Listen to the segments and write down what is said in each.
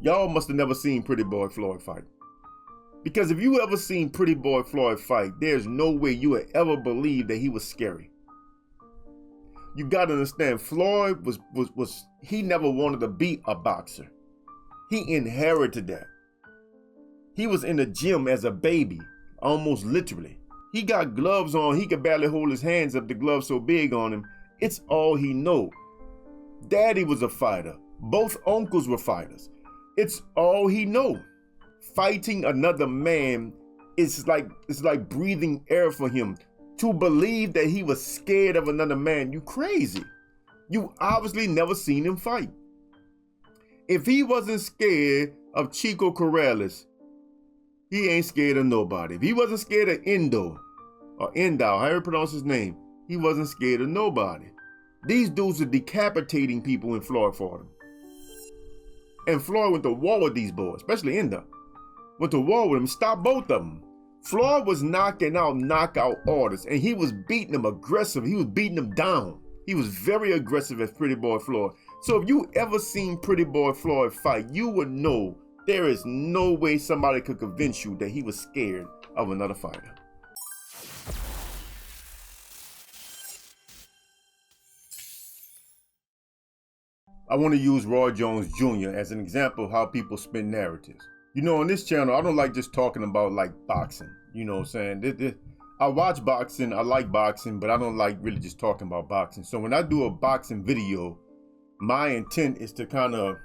Y'all must have never seen Pretty Boy Floyd fight. Because if you ever seen Pretty Boy Floyd fight, there's no way you would ever believe that he was scary. You gotta understand, Floyd he never wanted to be a boxer. He inherited that. He was in the gym as a baby, almost literally. He got gloves on, he could barely hold his hands up, the gloves so big on him. It's all he know. Daddy was a fighter. Both uncles were fighters. It's all he know. Fighting another man is like breathing air for him. To believe that he was scared of another man, you crazy. You obviously never seen him fight. If he wasn't scared of Chico Corrales, he ain't scared of nobody. If he wasn't scared of Endo, however you pronounce his name, he wasn't scared of nobody. These dudes are decapitating people when Floyd fought him. And Floyd went to war with these boys, especially Endo. Went to war with him, stopped both of them. Floyd was knocking out knockout orders, and he was beating them aggressive. He was beating them down. He was very aggressive as Pretty Boy Floyd. So if you ever seen Pretty Boy Floyd fight, you would know there is no way somebody could convince you that he was scared of another fighter. I want to use Roy Jones Jr. as an example of how people spin narratives. You know, on this channel, I don't like just talking about like boxing. You know what I'm saying? I watch boxing, I like boxing, but I don't like really just talking about boxing. So when I do a boxing video, my intent is to kind of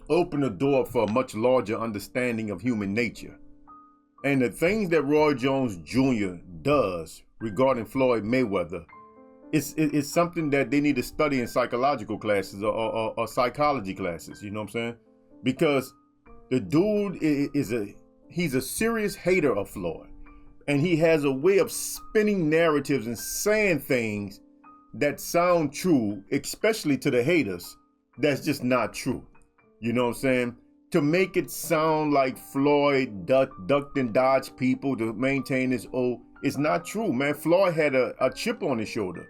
open the door for a much larger understanding of human nature. And the things that Roy Jones Jr. does regarding Floyd Mayweather, it's something that they need to study in psychological classes or psychology classes, you know what I'm saying? Because the dude he's a serious hater of Floyd. And he has a way of spinning narratives and saying things that sound true, especially to the haters, that's just not true. You know what I'm saying? To make it sound like Floyd ducked and dodged people to maintain his oath, it's not true, man. Floyd had a chip on his shoulder.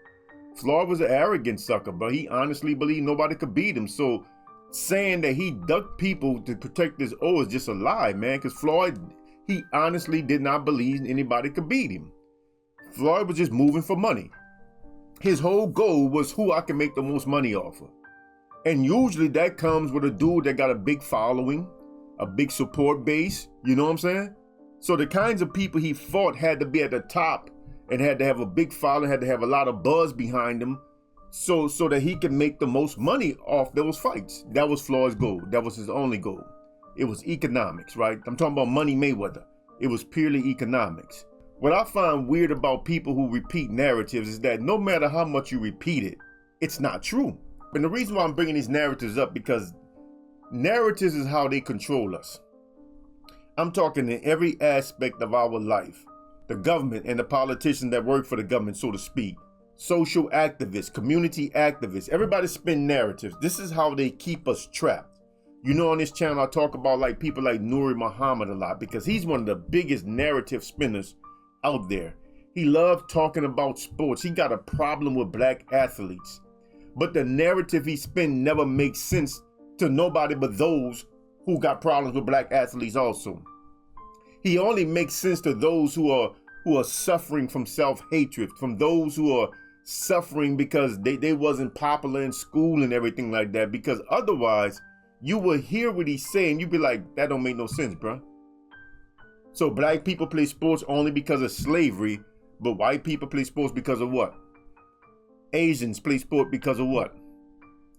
Floyd was an arrogant sucker, but he honestly believed nobody could beat him. So saying that he ducked people to protect his oath is just a lie, man, because Floyd, he honestly did not believe anybody could beat him. Floyd was just moving for money. His whole goal was who I can make the most money off of. And usually that comes with a dude that got a big following, a big support base, you know what I'm saying? So the kinds of people he fought had to be at the top and had to have a big following, had to have a lot of buzz behind him so that he could make the most money off those fights. That was Floyd's goal. That was his only goal. It was economics, right? I'm talking about Money Mayweather. It was purely economics. What I find weird about people who repeat narratives is that no matter how much you repeat it, it's not true. And the reason why I'm bringing these narratives up, because narratives is how they control us. I'm talking in every aspect of our life. The government and the politicians that work for the government, so to speak. Social activists, community activists, everybody spin narratives. This is how they keep us trapped. You know, on this channel, I talk about like people like Nuri Muhammad a lot because he's one of the biggest narrative spinners out there. He loved talking about sports. He got a problem with black athletes. But the narrative he spin never makes sense to nobody but those who got problems with black athletes also. He only makes sense to those who are suffering from self-hatred, from those who are suffering because they wasn't popular in school and everything like that. Because otherwise, you will hear what he's saying, you'd be like, that don't make no sense, bro. So black people play sports only because of slavery, but white people play sports because of what? Asians play sport because of what?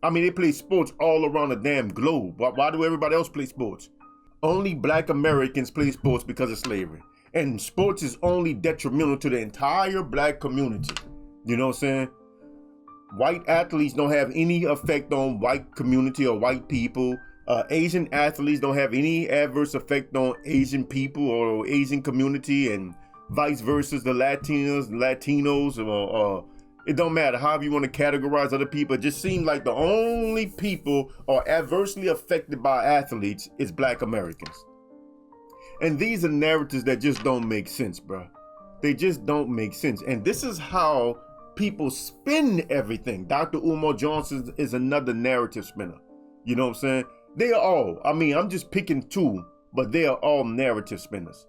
I mean, they play sports all around the damn globe. Why do everybody else play sports? Only black Americans play sports because of slavery. And sports is only detrimental to the entire black community. You know what I'm saying? White athletes don't have any effect on white community or white people. Asian athletes don't have any adverse effect on Asian people or Asian community, and vice versa. The Latinos, or it don't matter. However you want to categorize other people, it just seems like the only people are adversely affected by athletes is black Americans. And these are narratives that just don't make sense, bro. They just don't make sense. And this is how people spin everything. Dr. Umar Johnson is another narrative spinner. You know what I'm saying? They are all, I mean, I'm just picking two, but they are all narrative spinners.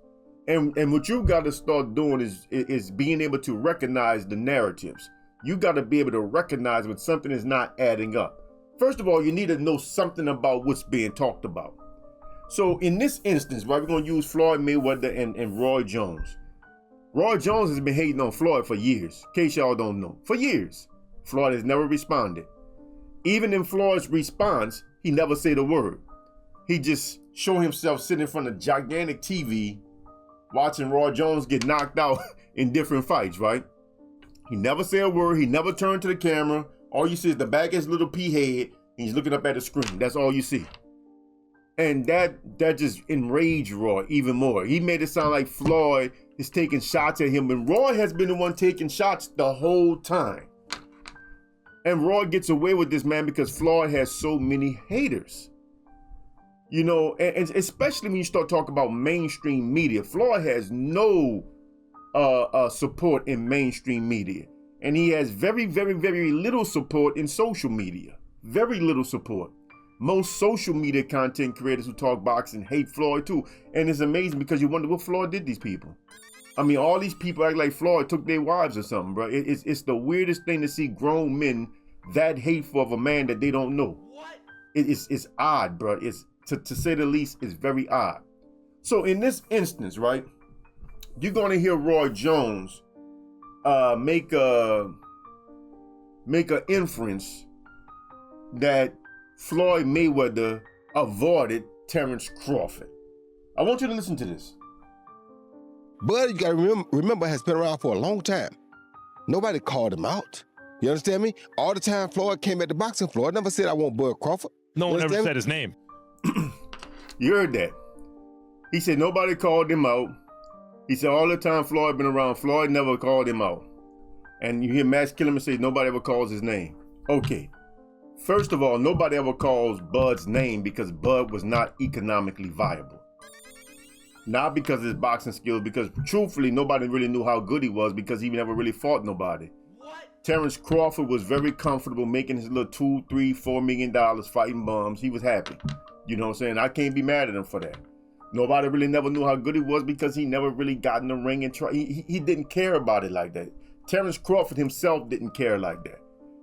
And what you got to start doing is being able to recognize the narratives. You got to be able to recognize when something is not adding up. First of all, you need to know something about what's being talked about. So in this instance, right, we're going to use Floyd Mayweather and Roy Jones. Roy Jones has been hating on Floyd for years, in case y'all don't know. For years. Floyd has never responded. Even in Floyd's response, he never said a word. He just showed himself sitting in front of gigantic TV, watching Roy Jones get knocked out in different fights, right? He never said a word. He never turned to the camera. All you see is the back of his little pea head, and he's looking up at the screen. That's all you see. And that just enraged Roy even more. He made it sound like Floyd is taking shots at him, and Roy has been the one taking shots the whole time. And Roy gets away with this, man, because Floyd has so many haters. You know, and especially when you start talking about mainstream media, Floyd has no support in mainstream media. And he has very, very, very little support in social media. Very little support. Most social media content creators who talk boxing hate Floyd too. And it's amazing because you wonder what Floyd did these people. I mean, all these people act like Floyd took their wives or something, bro. It's the weirdest thing to see grown men that hateful of a man that they don't know. What? It's odd, bro. It's to say the least, is very odd. So in this instance, right, you're going to hear Roy Jones make a inference that Floyd Mayweather avoided Terence Crawford. I want you to listen to this. Bud, you got to remember, has been around for a long time. Nobody called him out. You understand me? All the time Floyd came at the boxing, Floyd never said, I want Bud Crawford. No one ever said his name. You heard that. He said nobody called him out. He said all the time Floyd been around, Floyd never called him out. And you hear Max Kellerman say nobody ever calls his name. Okay. First of all, nobody ever calls Bud's name because Bud was not economically viable. Not because of his boxing skills, because truthfully, nobody really knew how good he was because he never really fought nobody. What? Terence Crawford was very comfortable making his little $2, $3, $4 million fighting bums. He was happy. You know what I'm saying? I can't be mad at him for that. Nobody really never knew how good he was because he never really got in the ring and tried. He didn't care about it like that. Terence Crawford himself didn't care like that.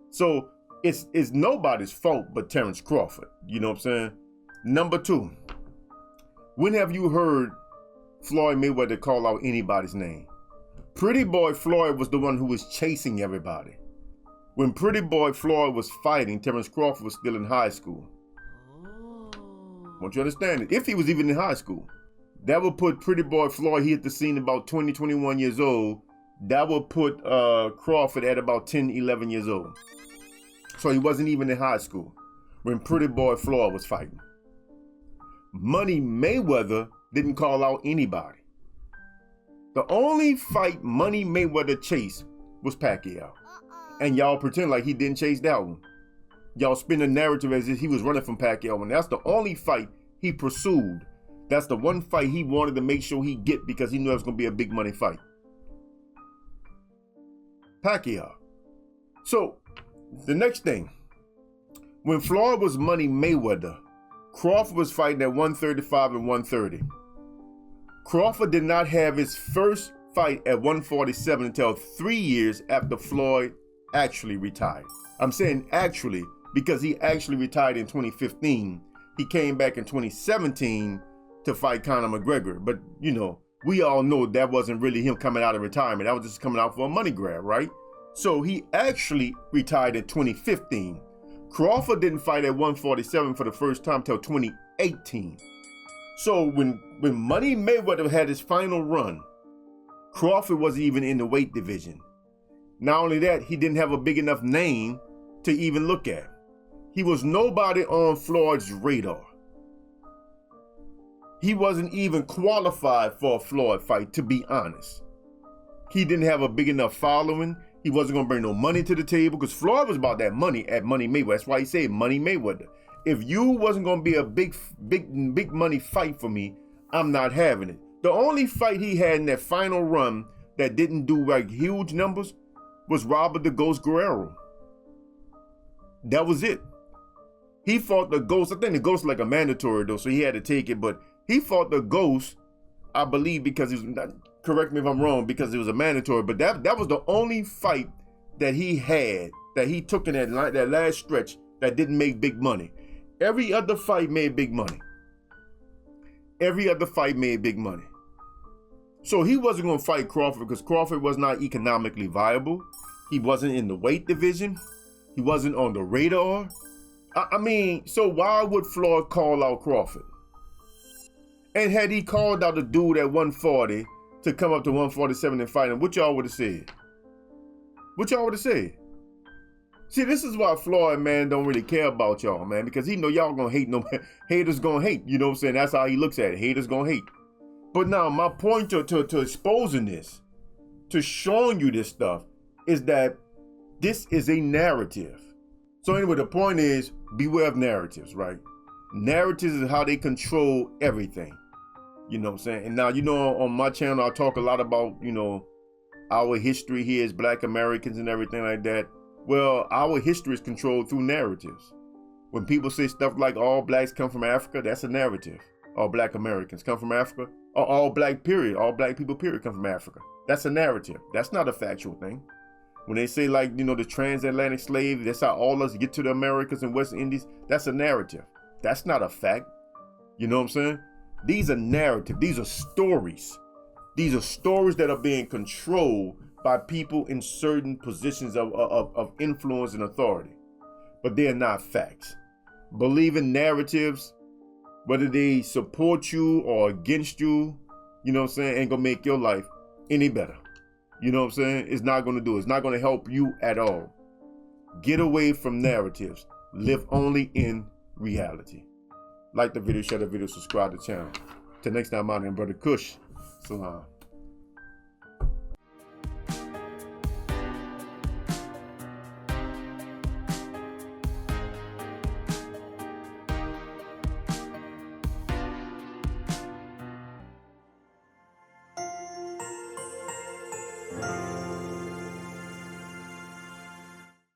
So it's nobody's fault but Terence Crawford. You know what I'm saying? Number two, when have you heard Floyd Mayweather call out anybody's name? Pretty Boy Floyd was the one who was chasing everybody. When Pretty Boy Floyd was fighting, Terence Crawford was still in high school. I want you to understand it. If he was even in high school, that would put Pretty Boy Floyd, he hit the scene about 20, 21 years old. That would put Crawford at about 10, 11 years old. So he wasn't even in high school when Pretty Boy Floyd was fighting. Money Mayweather didn't call out anybody. The only fight Money Mayweather chased was Pacquiao. And y'all pretend like he didn't chase that one. Y'all spin the narrative as if he was running from Pacquiao, and that's the only fight he pursued. That's the one fight he wanted to make sure he get because he knew it was going to be a big money fight. Pacquiao. So, the next thing. When Floyd was Money Mayweather, Crawford was fighting at 135 and 130. Crawford did not have his first fight at 147 until 3 years after Floyd actually retired. I'm saying actually because he actually retired in 2015. He came back in 2017 to fight Conor McGregor. But, you know, we all know that wasn't really him coming out of retirement. That was just coming out for a money grab, right? So he actually retired in 2015. Crawford didn't fight at 147 for the first time till 2018. So when Money Mayweather had his final run, Crawford wasn't even in the weight division. Not only that, he didn't have a big enough name to even look at. He was nobody on Floyd's radar. He wasn't even qualified for a Floyd fight, to be honest. He didn't have a big enough following. He wasn't going to bring no money to the table because Floyd was about that money at Money Mayweather. That's why he said Money Mayweather. If you wasn't going to be a big money fight for me, I'm not having it. The only fight he had in that final run that didn't do like huge numbers was Robert the Ghost Guerrero. That was it. He fought the ghost. I think the ghost like a mandatory though, so he had to take it. But he fought the ghost, I believe, because he was, correct me if I'm wrong, because it was a mandatory. But that was the only fight that he had, that he took in that last stretch that didn't make big money. Every other fight made big money. Every other fight made big money. So he wasn't going to fight Crawford because Crawford was not economically viable. He wasn't in the weight division. He wasn't on the radar. I mean, so why would Floyd call out Crawford? And had he called out the dude at 140 to come up to 147 and fight him, what y'all would have said? What y'all would have said? See, this is why Floyd, man, don't really care about y'all, man, because he know y'all gonna hate. Haters gonna hate, you know what I'm saying? That's how he looks at it. Haters gonna hate. But now my point to exposing this, to showing you this stuff, is that this is a narrative. So anyway, the point is, beware of narratives, right? Narratives is how they control everything. You know what I'm saying? And now, you know, on my channel, I talk a lot about, you know, our history here as Black Americans and everything like that. Well, our history is controlled through narratives. When people say stuff like all blacks come from Africa, that's a narrative. All Black Americans come from Africa, or all black people period come from Africa. That's a narrative. That's not a factual thing. When they say, like, you know, the transatlantic slave, that's how all us get to the Americas and West Indies, that's a narrative. That's not a fact. You know what I'm saying? These are narratives. These are stories. These are stories that are being controlled by people in certain positions of influence and authority. But they are not facts. Believing narratives, whether they support you or against you, you know what I'm saying, ain't gonna make your life any better. You know what I'm saying? It's not gonna do it. It's not gonna help you at all. Get away from narratives. Live only in reality. Like the video, share the video, subscribe to the channel. Till next time, I'm out here, Brother Kush. Salam.